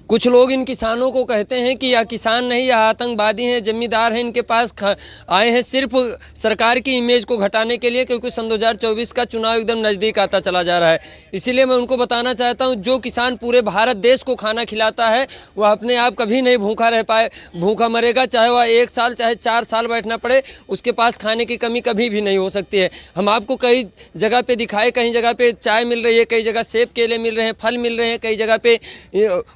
कुछ लोग इन किसानों को कहते हैं कि यह किसान नहीं, यह आतंकवादी हैं, जमींदार हैं, इनके पास आए हैं सिर्फ सरकार की इमेज को घटाने के लिए, क्योंकि सन 2024 का चुनाव एकदम नज़दीक आता चला जा रहा है। इसीलिए मैं उनको बताना चाहता हूं, जो किसान पूरे भारत देश को खाना खिलाता है वह अपने आप कभी नहीं भूखा रह पाए, भूखा मरेगा, चाहे वह 1 साल चाहे 4 साल बैठना पड़े, उसके पास खाने की कमी कभी भी नहीं हो सकती है। हम आपको कई जगह पे दिखाए, कई जगह पे चाय मिल रही है, कई जगह सेब केले मिल रहे हैं, फल मिल रहे हैं, कई जगह पे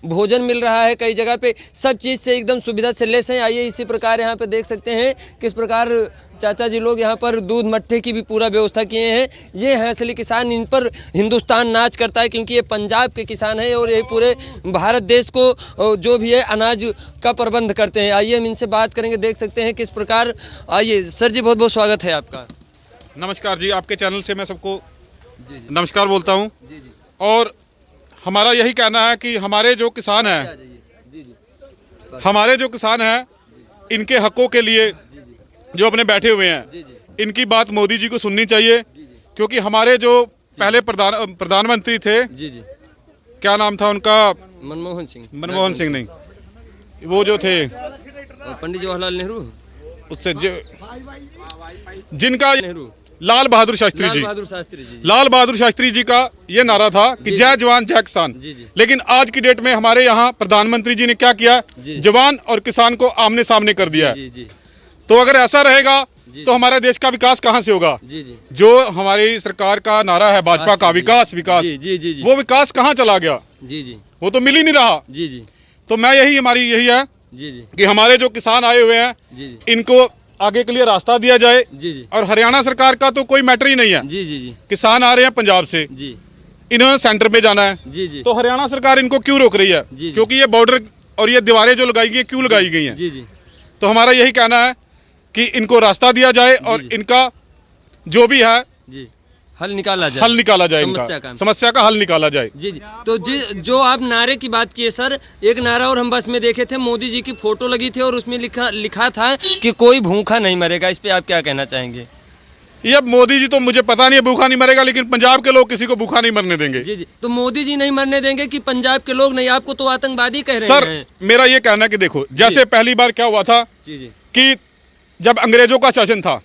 भोजन मिल रहा है, कई जगह पे सब चीज़ से एकदम सुविधा से लेस हैं। आइए इसी प्रकार यहाँ पे देख सकते हैं किस प्रकार चाचा जी लोग यहाँ पर दूध मट्ठे की भी पूरा व्यवस्था किए हैं। ये हैं असली किसान, इन पर हिंदुस्तान नाच करता है, क्योंकि ये पंजाब के किसान हैं और यही पूरे भारत देश को जो भी है अनाज का प्रबंध करते हैं। आइए हम इनसे बात करेंगे, देख सकते हैं किस प्रकार। आइए सर जी, बहुत बहुत स्वागत है आपका। नमस्कार जी, आपके चैनल से मैं सबको नमस्कार बोलता हूँ। और हमारा यही कहना है कि हमारे जो किसान हैं इनके हकों के लिए जो अपने बैठे हुए हैं, इनकी बात मोदी जी को सुननी चाहिए, क्योंकि हमारे जो पहले प्रधानमंत्री थे, क्या नाम था उनका? मनमोहन सिंह नहीं, वो जो थे पंडित जवाहरलाल नेहरू, उससे जिनका लाल बहादुर शास्त्री जी। लाल बहादुर शास्त्री जी का ये नारा था कि जय जवान जय किसान। लेकिन आज की डेट में हमारे यहाँ प्रधानमंत्री जी ने क्या किया? जवान और किसान को आमने सामने कर दिया। तो अगर ऐसा रहेगा तो हमारे देश का विकास कहाँ से होगा? जो हमारी सरकार का नारा है भाजपा का, विकास विकास, वो विकास कहाँ चला गया? वो तो मिल ही नहीं रहा। तो मैं हमारी यही है कि हमारे जो किसान आए हुए हैं इनको आगे के लिए रास्ता दिया जाए। और हरियाणा सरकार का तो कोई मैटर ही नहीं है। किसान आ रहे हैं पंजाब से, इन्होंने सेंटर में जाना है, तो हरियाणा सरकार इनको क्यों रोक रही है? क्योंकि ये बॉर्डर और ये दीवारें जो लगाई गई क्यों लगाई गई हैं? तो हमारा यही कहना है कि इनको रास्ता दिया जाए और इनका जो भी है हल निकाला जाए, समस्या का हल निकाला जाए। तो जो आप नारे की बात किए सर, एक नारा और हम बस में देखे थे, मोदी जी की फोटो लगी थी और उसमें लिखा था कि कोई भूखा नहीं मरेगा। इस पे आप क्या कहना चाहेंगे? ये मोदी जी तो मुझे पता नहीं है, भूखा नहीं मरेगा, लेकिन पंजाब के लोग किसी को भूखा नहीं मरने देंगे। तो मोदी जी नहीं मरने देंगे कि पंजाब के लोग नहीं? आपको तो आतंकवादी कह रहे हैं। सर मेरा ये कहना है कि देखो, जैसे पहली बार क्या हुआ था कि जब अंग्रेजों का शासन था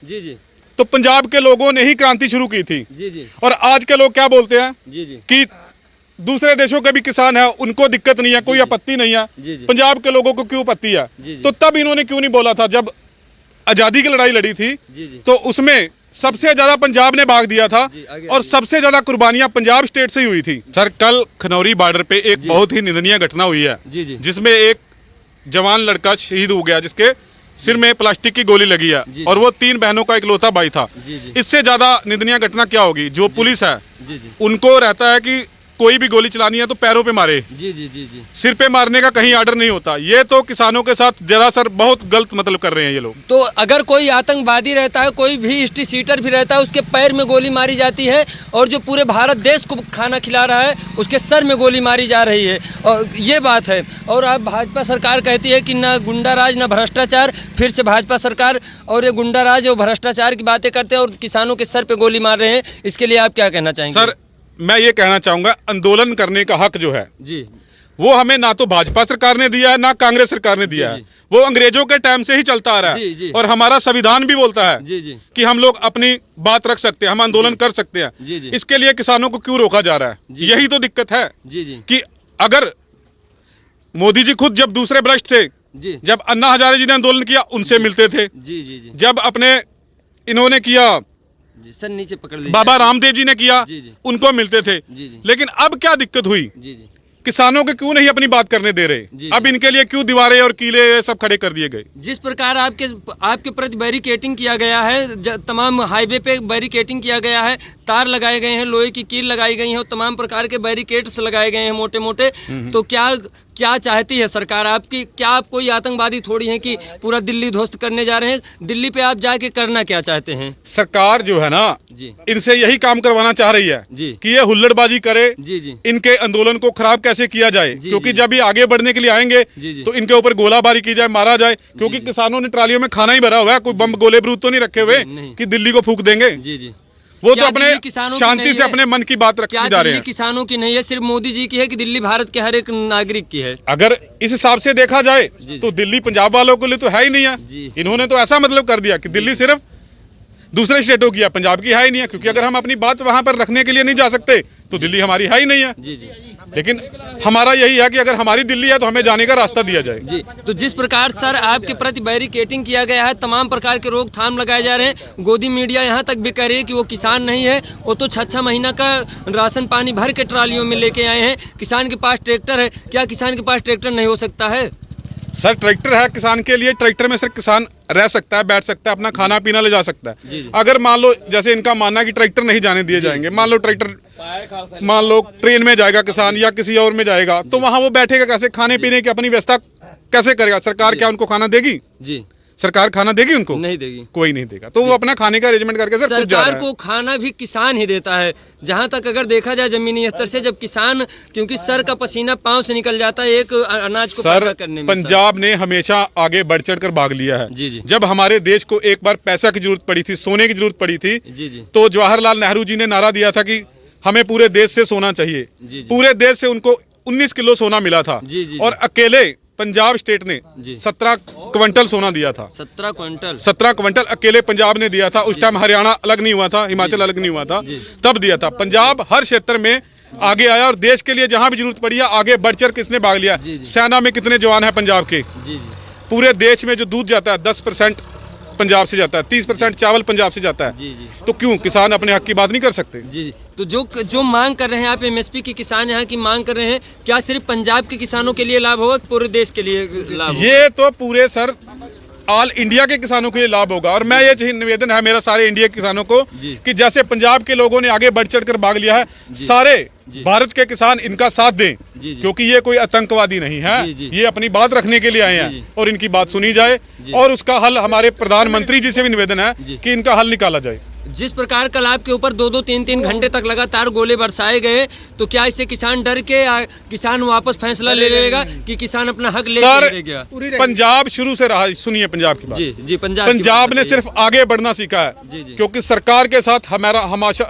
तो पंजाब के लोगों ने ही क्रांति शुरू की थी। और आज के लोग क्या बोलते हैं कि दूसरे देशों के भी किसान है, उनको दिक्कत नहीं है, कोई आपत्ति नहीं है, पंजाब के लोगों को क्यों आपत्ति है? तो तब इन्होंने क्यों नहीं बोला था? जब आजादी की लड़ाई लड़ी थी तो उसमें सबसे ज्यादा पंजाब ने भाग दिया था और सबसे ज्यादा कुर्बानियां पंजाब स्टेट से ही हुई थी। सर कल खनौरी बॉर्डर पे एक बहुत ही निंदनीय घटना हुई है, जिसमें एक जवान लड़का शहीद हो गया, जिसके सिर में प्लास्टिक की गोली लगी है, और वो 3 बहनों का इकलौता भाई था। इससे ज्यादा निंदनीय घटना क्या होगी? जो पुलिस है उनको रहता है कि कोई भी गोली चलानी है तो पैरों पे मारे, सिर पे मारने का कहीं आर्डर नहीं होता। ये तो किसानों के साथ जरा सर बहुत गलत मतलब कर रहे हैं ये लोग। तो अगर कोई आतंकवादी रहता है, कोई भी हिस्ट्री सीटर भी रहता है, उसके पैर में गोली मारी जाती है, और जो पूरे भारत देश को खाना खिला रहा है उसके सर में गोली मारी जा रही है, और ये बात है। और अब भाजपा सरकार कहती है कि ना गुंडा राज ना भ्रष्टाचार, फिर से भाजपा सरकार और ये गुंडा राज और भ्रष्टाचार की बातें करते हैं और किसानों के सर पे गोली मार रहे हैं। इसके लिए आप क्या कहना चाहेंगे? सर मैं ये कहना चाहूंगा, आंदोलन करने का हक जो है वो हमें ना तो भाजपा सरकार ने दिया है ना कांग्रेस सरकार ने दिया है, वो अंग्रेजों के टाइम से ही चलता आ रहा है। और हमारा संविधान भी बोलता है कि हम लोग अपनी बात रख सकते हैं, हम आंदोलन कर सकते हैं। इसके लिए किसानों को क्यों रोका जा रहा है? यही तो दिक्कत है कि अगर मोदी जी खुद जब दूसरे भ्रष्ट थे, जब अन्ना हजारे जी ने आंदोलन किया उनसे मिलते थे, जब अपने इन्होंने किया सर नीचे पकड़ लीजिए, बाबा रामदेव जी ने किया, उनको मिलते थे। लेकिन अब क्या दिक्कत हुई? किसानों के क्यों नहीं अपनी बात करने दे रहे? अब इनके लिए क्यों दीवारें और किले सब खड़े कर दिए गए? जिस प्रकार आपके प्रति बैरिकेटिंग किया गया है, तमाम हाईवे पे बैरिकेटिंग किया गया है, तार लगाए गए हैं, लोहे की कील लगाई गई है और तमाम प्रकार के बैरिकेड्स लगाए गए हैं मोटे मोटे, तो क्या चाहती है सरकार आपकी? क्या आप कोई आतंकवादी थोड़ी हैं कि पूरा दिल्ली ध्वस्त करने जा रहे हैं? दिल्ली पे आप जाके करना क्या चाहते हैं? सरकार जो है ना इनसे यही काम करवाना चाह रही है कि ये हुल्लड़बाजी करे, इनके आंदोलन को खराब कैसे किया जाए, क्योंकि जब ये आगे बढ़ने के लिए आएंगे तो इनके ऊपर गोलाबारी की जाए, मारा जाए, क्योंकि किसानों ने ट्रालियों में खाना ही भरा हुआ है, कोई बम गोले बारूद तो नहीं रखे हुए कि दिल्ली को फूंक देंगे। वो क्या तो अपने दिल्ली किसानों की शांति नहीं से है? अपने मन की बात रखने क्या जा रहे दिल्ली हैं। किसानों की नहीं है, सिर्फ मोदी जी की है कि दिल्ली भारत के हर एक नागरिक की है? अगर इस हिसाब से देखा जाए जी। तो दिल्ली पंजाब वालों के लिए तो है ही नहीं जी। है। इन्होंने तो ऐसा मतलब कर दिया कि दिल्ली सिर्फ दूसरे स्टेटों की है, पंजाब की है ही नहीं है। क्योंकि अगर हम अपनी बात वहां पर रखने के लिए नहीं जा सकते तो दिल्ली हमारी है ही नहीं है। जी जी लेकिन हमारा यही है कि अगर हमारी दिल्ली है तो हमें जाने का रास्ता दिया जाए। जी। तो जिस प्रकार सर आपके प्रति बैरिकेटिंग किया गया है, तमाम प्रकार के रोकथाम लगाए जा रहे हैं, गोदी मीडिया यहाँ तक भी कह रही है कि वो किसान नहीं है, वो तो 6-6 महीना का राशन पानी भर के ट्रालियों में लेके आए हैं। किसान के पास ट्रैक्टर है, क्या किसान के पास ट्रैक्टर नहीं हो सकता है? सर ट्रैक्टर है किसान के लिए, ट्रैक्टर में सिर्फ किसान रह सकता है, बैठ सकता है, अपना खाना पीना ले जा सकता है। जी, जी। अगर मान लो जैसे इनका मानना है कि ट्रैक्टर नहीं जाने दिए जाएंगे, मान लो ट्रैक्टर मान लो ट्रेन में जाएगा किसान या किसी और में जाएगा, तो वहां वो बैठेगा कैसे, खाने पीने की अपनी व्यवस्था कैसे करेगा? सरकार क्या उनको खाना देगी? जी सरकार खाना देगी उनको? नहीं देगी। कोई नहीं देगा। तो वो अपना खाने का अरेंजमेंट करके सर खुद जा सरकार रहा है। को खाना भी किसान ही देता है, जहां तक अगर देखा जाए जमीनी स्तर से। जब किसान, क्योंकि सर का पसीना पांव से निकल जाता है एक अनाज को पैदा सर करने में। पंजाब ने हमेशा आगे बढ़ चढ़ कर भाग लिया है। जी, जी। जब हमारे देश को एक बार पैसा की जरूरत पड़ी थी, सोने की जरूरत पड़ी थी, जी जी तो जवाहरलाल नेहरू जी ने नारा दिया था कि हमें पूरे देश से सोना चाहिए। जी, जी। पूरे देश से उनको 19 किलो सोना मिला था। जी, जी, और अकेले पंजाब स्टेट ने जी। 17 क्विंटल सोना दिया था। 17 क्विंटल। 17 क्विंटल अकेले पंजाब ने दिया था। उस टाइम हरियाणा अलग नहीं हुआ था, हिमाचल अलग नहीं हुआ था, जी। तब दिया था। पंजाब हर क्षेत्र में आगे आया और देश के लिए जहां भी जरूरत पड़ी है आगे बढ़ चढ़ किसने भाग लिया। जी, जी। सेना में कितने जवान हैं पंजाब के? जी जी पूरे देश में जो दूध जाता है 10% पंजाब से जाता है, 30% चावल पंजाब से जाता है। जी जी तो क्यों किसान अपने हक की बात नहीं कर सकते? जी जी। तो जो मांग कर रहे हैं आप, एमएसपी की किसान यहाँ की मांग कर रहे हैं, क्या सिर्फ पंजाब के किसानों के लिए लाभ होगा, पूरे देश के लिए लाभ होगा? ये तो पूरे सर ऑल इंडिया के किसानों के लिए लाभ होगा। और मैं ये निवेदन है मेरा सारे इंडिया के किसानों को जी। कि जैसे पंजाब के लोगों ने आगे बढ़ चढ़ कर भाग लिया है, सारे जी। भारत के किसान इनका साथ दें। जी, जी। क्योंकि ये कोई आतंकवादी नहीं है, जी, जी। ये अपनी बात रखने के लिए आए जी। हैं और इनकी बात सुनी जाए जी। और उसका हल हमारे प्रधानमंत्री जी से भी निवेदन है जी। कि इनका हल निकाला जाए। जिस प्रकार कल आपके ऊपर 2-2, 3-3 घंटे तक लगातार गोले बरसाए गए, तो क्या इससे किसान डर के किसान वापस फैसला ले लेगा कि किसान अपना हक ले सर गया? पंजाब शुरू से रहा, सुनिए पंजाब की बात। जी जी। पंजाब की पंजाब बात ने बताइए। सिर्फ आगे बढ़ना सीखा है। जी, जी। क्योंकि सरकार के साथ हमारा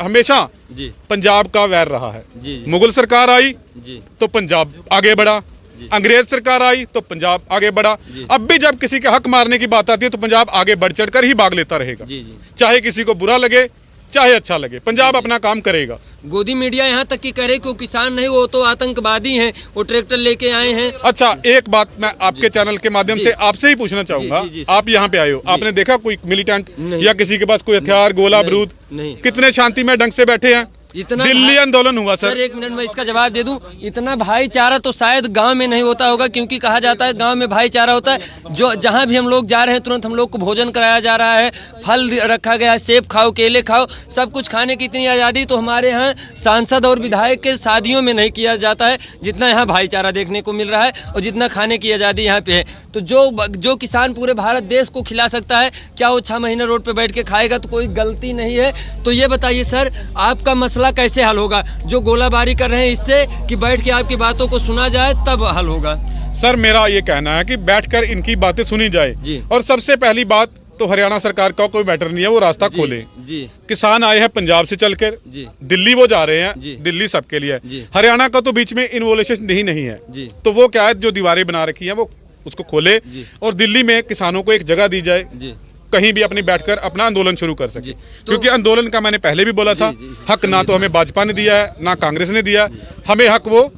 हमेशा जी पंजाब का वैर रहा है। जी जी मुगल सरकार आई जी तो पंजाब आगे बढ़ा, जी। अंग्रेज सरकार आई तो पंजाब आगे बढ़ा। जी। अब भी जब किसी के हक मारने की बात आती है तो पंजाब आगे बढ़ चढ़कर ही भाग लेता रहेगा। जी जी। चाहे किसी को बुरा लगे चाहे अच्छा लगे, पंजाब अपना काम करेगा। गोदी मीडिया यहाँ तक की करे कि वो किसान नहीं, वो तो आतंकवादी हैं, वो ट्रैक्टर लेके आए हैं। अच्छा एक बात मैं आपके चैनल के माध्यम जी। से आपसे ही पूछना चाहूंगा। जी, जी, सर। आप यहाँ पे आए हो, आपने देखा कोई मिलिटेंट नहीं। या किसी के पास कोई हथियार गोला नहीं, बारूद? नहीं। कितने शांति में ढंग से बैठे हैं। इतना दिल्ली आंदोलन हुआ सर, सर। एक मिनट में इसका जवाब दे दूं। इतना भाईचारा तो शायद गांव में नहीं होता होगा, क्योंकि कहा जाता है गांव में भाईचारा होता है। जो जहां भी हम लोग जा रहे हैं तुरंत हम लोग को भोजन कराया जा रहा है, फल रखा गया है, सेब खाओ, केले खाओ, सब कुछ खाने की इतनी आज़ादी तो हमारे यहाँ सांसद और विधायक के शादियों में नहीं किया जाता है, जितना यहाँ भाईचारा देखने को मिल रहा है और जितना खाने की आज़ादी यहाँ पे है। तो जो किसान पूरे भारत देश को खिला सकता है, क्या वो 6 महीने रोड पे बैठ के खाएगा? तो कोई गलती नहीं है। तो ये बताइए सर, आपका मसला कैसे हल होगा? जो गोलाबारी कर रहे हैं इससे, कि बैठ के आपकी बातों को सुना जाए तब हल होगा? सर मेरा ये कहना है कि बैठकर इनकी बातें सुनी जाए। जी। और सबसे पहली बात तो हरियाणा सरकार का कोई मैटर नहीं है, वो रास्ता जी, खोले। जी किसान आए हैं पंजाब से चलकर, जी दिल्ली वो जा रहे जी। हैं, दिल्ली सबके लिए जी। है। हरियाणा का तो बीच में इन्वोल्यूशन नहीं है। जी तो वो क्या है, जो दीवारें बना रखी हैं वो उसको खोले जी। और दिल्ली में किसानों को एक जगह दी जाए, जी कहीं भी अपनी बैठकर अपना आंदोलन शुरू कर सके। जी। तो- क्योंकि आंदोलन का मैंने पहले भी बोला था, जी, जी, हक ना तो हमें भाजपा ने दिया है ना कांग्रेस ने दिया, हमें हक वो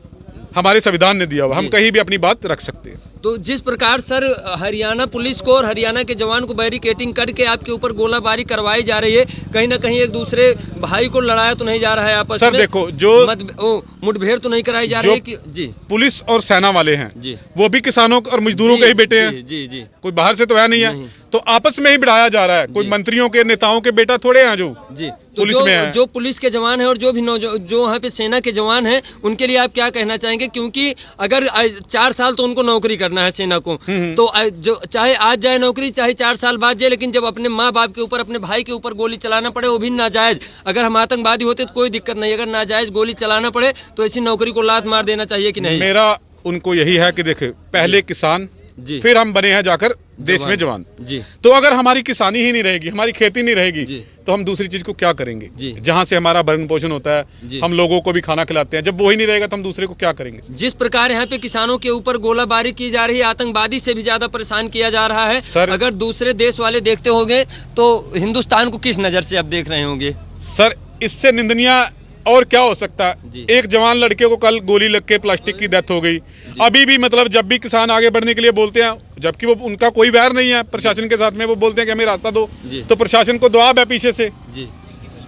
हमारे संविधान ने दिया हुआ, हम जी। कहीं भी अपनी बात रख सकते हैं। तो जिस प्रकार सर हरियाणा पुलिस को और हरियाणा के जवान को बैरिकेटिंग करके आपके ऊपर गोलाबारी करवाई जा रही है, कहीं ना कहीं एक दूसरे भाई को लड़ाया तो नहीं जा रहा है आपस सर में? देखो, जो मुठभेड़ तो नहीं कराई जा जो- रही है कि? जी पुलिस और सेना वाले हैं जी वो भी किसानों और मजदूरों जी, के ही बेटे हैं, जी जी जी कोई बाहर से तो है नहीं नहीं। है। तो आपस में ही बढ़ाया जा रहा है, कोई जी। मंत्रियों के नेताओं के बेटा थोड़े हैं जो जी। तो पुलिस में है। जो पुलिस के जवान हैं और जो भी जो वहाँ पे सेना के जवान हैं, उनके लिए आप क्या कहना चाहेंगे? क्योंकि अगर 4 साल तो उनको नौकरी करना है सेना को, तो जो चाहे आज जाए नौकरी, चाहे 4 साल बाद जाए, लेकिन जब अपने माँ बाप के ऊपर, अपने भाई के ऊपर गोली चलाना पड़े, वो भी नाजायज। अगर हम आतंकवादी होते तो कोई दिक्कत नहीं, अगर नाजायज गोली चलाना पड़े तो ऐसी नौकरी को लात मार देना चाहिए कि नहीं? मेरा उनको यही है कि देखे, पहले किसान जी। फिर हम बने हैं जाकर देश में जवान। जी। तो अगर हमारी किसानी ही नहीं रहेगी, हमारी खेती नहीं रहेगी, जी। तो हम दूसरी चीज को क्या करेंगे? जी। जहां से हमारा भरण पोषण होता है, जी। हम लोगों को भी खाना खिलाते हैं, जब वो ही नहीं रहेगा तो हम दूसरे को क्या करेंगे? जिस प्रकार यहाँ पे किसानों के ऊपर गोलाबारी की जा रही है, आतंकवादी से भी ज्यादा परेशान किया जा रहा है सर, अगर दूसरे देश वाले देखते होंगे तो हिंदुस्तान को किस नजर से अब देख रहे होंगे? सर, इससे निंदनीय और क्या हो सकता है? एक जवान लड़के को कल गोली लग के प्लास्टिक की डेथ हो गई। अभी भी मतलब जब भी किसान आगे बढ़ने के लिए बोलते हैं, जबकि वो उनका कोई वैर नहीं है प्रशासन के साथ में, वो बोलते हैं कि हमें रास्ता दो, तो प्रशासन को दबाव है पीछे से। जी।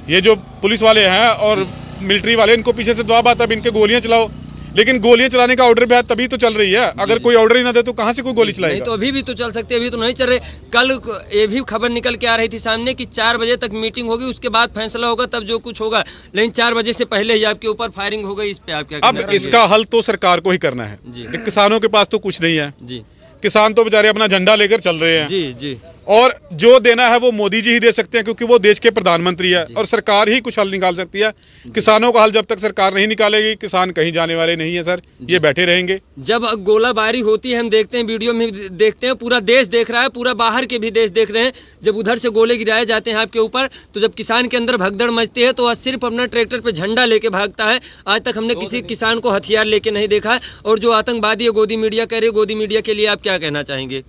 ये जो पुलिस वाले हैं और मिलिट्री वाले, इनको पीछे से दबाव आता है, इनके गोलियां चलाओ। लेकिन गोलियां चलाने का ऑर्डर भी है तभी तो चल रही है। अगर कोई ऑर्डर ही ना दे तो कहां से कोई गोली चलाएगा? नहीं तो अभी भी तो चल सकते, अभी तो नहीं चल रहे। कल ये भी खबर निकल के आ रही थी सामने कि 4 बजे तक मीटिंग होगी, उसके बाद फैसला होगा, तब जो कुछ होगा। लेकिन 4 बजे से पहले ही आपके ऊपर फायरिंग हो गई। इस पे आप क्या कहना अब इसका हल तो सरकार को ही करना है। किसानों के पास तो कुछ नहीं है जी। किसान तो बेचारे अपना झंडा लेकर चल रहे हैं। जी जी। और जो देना है वो मोदी जी ही दे सकते हैं, क्योंकि वो देश के प्रधानमंत्री है और सरकार ही कुछ हल निकाल सकती है। किसानों का हल जब तक सरकार नहीं निकालेगी, किसान कहीं जाने वाले नहीं है सर, ये बैठे रहेंगे। जब गोलाबारी होती है, हम देखते हैं, वीडियो में देखते हैं, पूरा देश देख रहा है, पूरा बाहर के भी देश देख रहे हैं। जब उधर से गोले गिराए जाते हैं आपके ऊपर, तो जब किसान के अंदर भगदड़ मचती है तो वह सिर्फ अपना ट्रैक्टर पे झंडा लेके भागता है। आज तक हमने किसी किसान को हथियार लेके नहीं देखा है। और जो आतंकवादी है, गोदी मीडिया कह रहे हैं, गोदी मीडिया के लिए आप क्या कहना चाहेंगे?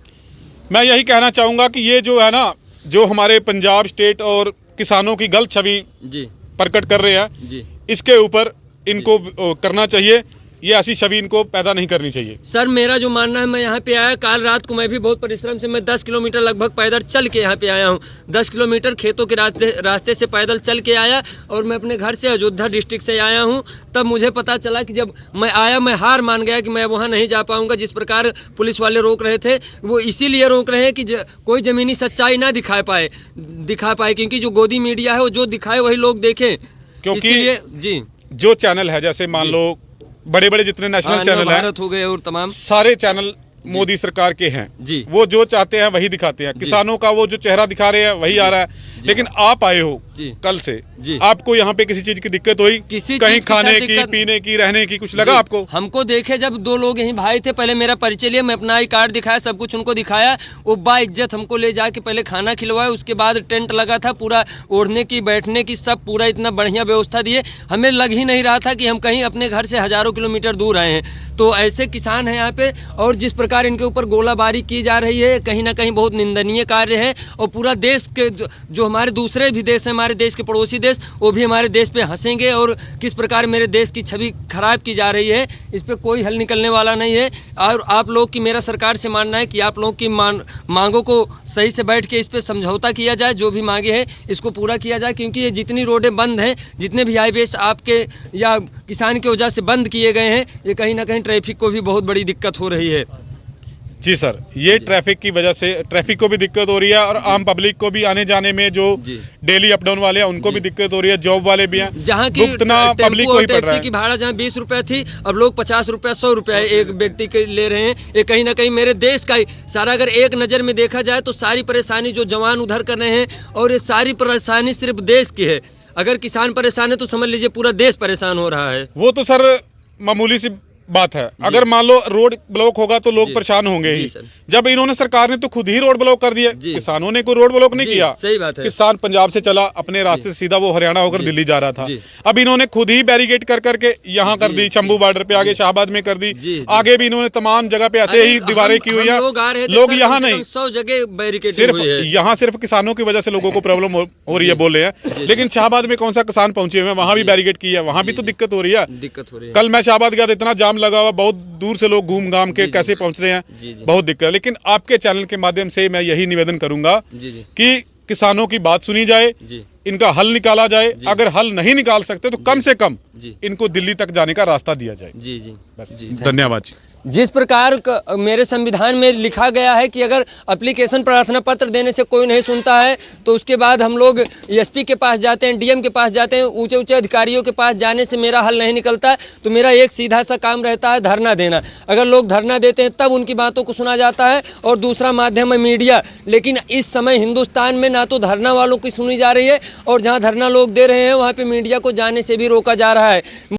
मैं यही कहना चाहूँगा कि ये जो है ना, जो हमारे पंजाब स्टेट और किसानों की गलत छवि जी प्रकट कर रहे हैं जी, इसके ऊपर इनको करना चाहिए। ये ऐसी छवि इनको पैदा नहीं करनी चाहिए। सर, मेरा जो मानना है, मैं यहाँ पे आया कल रात को, मैं भी बहुत परिश्रम से, मैं 10 किलोमीटर लगभग पैदल चल के यहाँ पे आया हूँ। 10 किलोमीटर खेतों के रास्ते से पैदल चल के आया और मैं अपने घर से अयोध्या डिस्ट्रिक्ट से आया हूँ। तब मुझे पता चला कि जब मैं आया, मैं हार मान गया कि मैं वहाँ नहीं जा पाऊँगा। जिस प्रकार पुलिस वाले रोक रहे थे, वो इसीलिए रोक रहे हैं कि कोई ज़मीनी सच्चाई ना दिखा पाए, क्योंकि जो गोदी मीडिया है वो जो दिखाए वही लोग देखें। क्योंकि जी, जो चैनल है, जैसे मान लो बड़े बड़े जितने नेशनल चैनल हैं, भारत हो गए और तमाम सारे चैनल मोदी सरकार के हैं जी। वो जो चाहते हैं वही दिखाते हैं। किसानों का वो जो चेहरा दिखा रहे हैं वही आ रहा है। लेकिन आप आए हो कल से, आपको यहाँ पे किसी चीज की दिक्कत हुई? किसी कहीं खाने की, पीने की, रहने की कुछ लगा आपको? हमको देखे, जब 2 लोग यहीं भाई थे, पहले मेरा परिचय लिया, मैं अपना आई कार्ड दिखाया, सब कुछ उनको दिखाया। वो बाइज्जत हमको ले जाके पहले खाना खिलवाया, उसके बाद टेंट लगा था, पूरा ओढ़ने की, बैठने की, सब पूरा इतना बढ़िया व्यवस्था दिए। हमें लग ही नहीं रहा था कि हम कहीं अपने घर से हजारों किलोमीटर दूर आए हैं। तो ऐसे किसान हैं यहाँ पे, और जिस प्रकार इनके ऊपर गोलाबारी की जा रही है, कहीं ना कहीं बहुत निंदनीय कार्य है। और पूरा देश के जो हमारे दूसरे भी देश हैं, हमारे देश के पड़ोसी देश, वो भी हमारे देश पे हंसेंगे। और किस प्रकार मेरे देश की छवि खराब की जा रही है, इस पे कोई हल निकलने वाला नहीं है। और आप लोग की, मेरा सरकार से मानना है कि आप लोग की मांगों को सही से बैठ के इस पे समझौता किया जाए, जो भी मांगे हैं इसको पूरा किया जाए। क्योंकि ये जितनी रोडें बंद हैं, जितने भी हाईवेज आपके या किसान की वजह से बंद किए गए हैं, ये कहीं ना कहीं ट्रैफिक को भी बहुत बड़ी दिक्कत हो रही है। जी सर, ये ट्रैफिक की वजह से ट्रैफिक को भी दिक्कत हो रही है और आम पब्लिक को भी आने जाने में, जो डेली अप डाउन वाले हैं उनको भी दिक्कत हो रही है, जॉब वाले भी हैं। जहाँ की पब्लिक को ही पड़ रहा है। की भाड़ा जहाँ 20 रुपये थी, अब लोग 50 रुपये, 100 रुपये एक व्यक्ति के ले रहे हैं। ये कहीं ना कहीं मेरे देश का ही सारा, अगर एक नज़र में देखा जाए तो सारी परेशानी जो जवान उधर कर रहे हैं, और ये सारी परेशानी सिर्फ देश की है। अगर किसान परेशान है तो समझ लीजिए पूरा देश परेशान हो रहा है। वो तो सर मामूली सी बात है। अगर मान लो रोड ब्लॉक होगा तो लोग परेशान होंगे ही। जब इन्होंने, सरकार ने तो खुद ही रोड ब्लॉक कर दिया, किसानों ने कोई रोड ब्लॉक नहीं किया। सही बात है। किसान पंजाब से चला अपने रास्ते से, सीधा वो हरियाणा होकर दिल्ली जा रहा था। अब इन्होंने खुद ही बैरिकेड कर करके यहाँ कर दी, शंभू बॉर्डर पे आगे शाहबाद में कर दी, आगे भी इन्होंने तमाम जगह पे ऐसे ही दीवारें की हुई है। लोग यहाँ नहीं, 100 जगह बैरिकेड, सिर्फ यहाँ सिर्फ किसानों की वजह से लोगों को प्रॉब्लम हो रही है, बोल रहे हैं। लेकिन शाहबाद में कौन सा किसान पहुंचे हुए हैं? वहां भी बैरिकेड की है, वहां भी तो दिक्कत हो रही है। कल मैं शाहबाद गया था, इतना जाम लगा हुआ, बहुत दूर से लोग घूम घाम के कैसे पहुंच रहे हैं, बहुत दिक्कत है। लेकिन आपके चैनल के माध्यम से मैं यही निवेदन करूंगा कि किसानों की बात सुनी जाए, इनका हल निकाला जाए। अगर हल नहीं निकाल सकते तो कम से कम इनको दिल्ली तक जाने का रास्ता दिया जाए। बस, धन्यवाद जी। जिस प्रकार मेरे संविधान में लिखा गया है कि अगर एप्लीकेशन प्रार्थना पत्र देने से कोई नहीं सुनता है तो उसके बाद हम लोग एसपी के पास जाते हैं, डीएम के पास जाते हैं, ऊंचे ऊंचे अधिकारियों के पास जाने से मेरा हल नहीं निकलता। तो मेरा एक सीधा सा काम रहता है, धरना देना। अगर लोग धरना देते हैं तब उनकी बातों को सुना जाता है। और दूसरा माध्यम है मीडिया। लेकिन इस समय हिंदुस्तान में ना तो धरना वालों की सुनी जा रही है, और जहाँ धरना लोग दे रहे हैं वहाँ पर मीडिया को जाने से भी रोका जा रहा है।